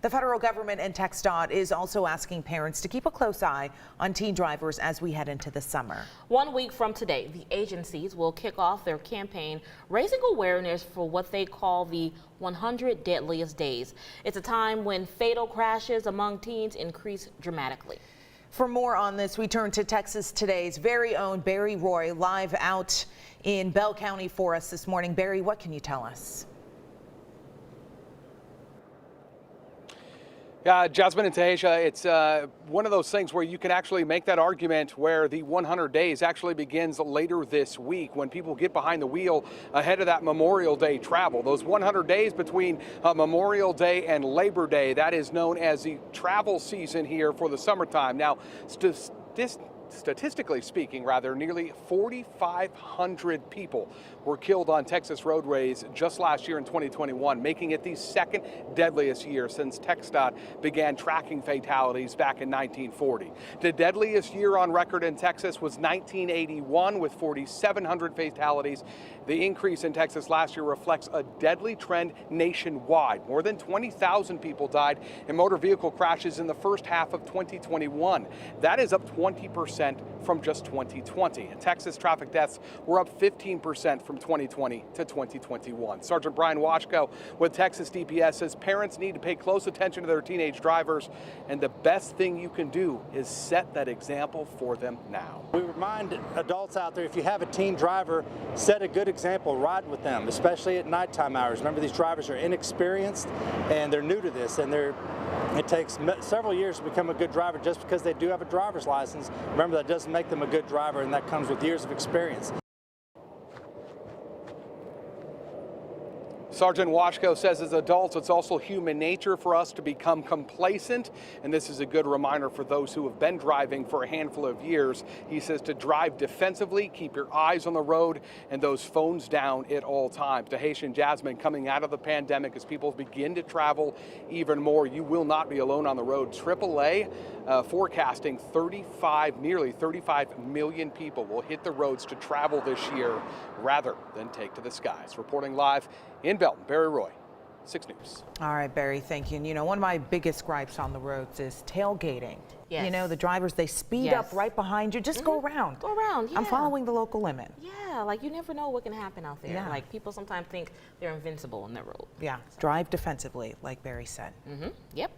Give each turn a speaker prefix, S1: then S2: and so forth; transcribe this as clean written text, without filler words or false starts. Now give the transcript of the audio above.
S1: The federal government and TxDOT is also asking parents to keep a close eye on teen drivers as we head into the summer.
S2: 1 week from today, the agencies will kick off their campaign raising awareness for what they call the 100 Deadliest Days. It's a time when fatal crashes among teens increase dramatically.
S1: For more on this, we turn to Texas Today's very own Barry Roy, live out in Bell County for us this morning. Barry, what can you tell us?
S3: Jasmine and Tahisha, it's one of those things where you can actually make that argument where the 100 days actually begins later this week when people get behind the wheel ahead of that Memorial Day travel. Those 100 days between Memorial Day and Labor Day, that is known as the travel season here for the summertime. Now, statistically speaking, nearly 4,500 people were killed on Texas roadways just last year in 2021, making it the second deadliest year since TxDOT began tracking fatalities back in 1940. The deadliest year on record in Texas was 1981 with 4,700 fatalities. The increase in Texas last year reflects a deadly trend nationwide. More than 20,000 people died in motor vehicle crashes in the first half of 2021. That is up 20% from just 2020. And Texas traffic deaths were up 15% from 2020 to 2021. Sergeant Brian Washko with Texas DPS says parents need to pay close attention to their teenage drivers, and the best thing you can do is set that example for them now.
S4: We remind adults out there, if you have a teen driver, set a good example, ride with them, especially at nighttime hours. Remember, these drivers are inexperienced and they're new to this, and it takes several years to become a good driver. Just because they do have a driver's license, remember, that doesn't make them a good driver, and that comes with years of experience.
S3: Sergeant Washko says as adults, it's also human nature for us to become complacent, and this is a good reminder for those who have been driving for a handful of years. He says to drive defensively, keep your eyes on the road, and those phones down at all times. Tahisha and Jasmine, coming out of the pandemic, as people begin to travel even more, you will not be alone on the road. AAA forecasting nearly 35 million people will hit the roads to travel this year rather than take to the skies. Reporting live in Belton, Barry Roy, 6 News.
S1: All right, Barry, thank you. And you know, one of my biggest gripes on the roads is tailgating.
S2: Yes.
S1: You know, the drivers, they speed up right behind you. Just go around.
S2: Go around, yeah.
S1: I'm following the local limit.
S2: Yeah, like you never know what can happen out there.
S1: Yeah.
S2: Like people sometimes think they're invincible on the road.
S1: Yeah, drive defensively, like Barry said.
S2: Yep.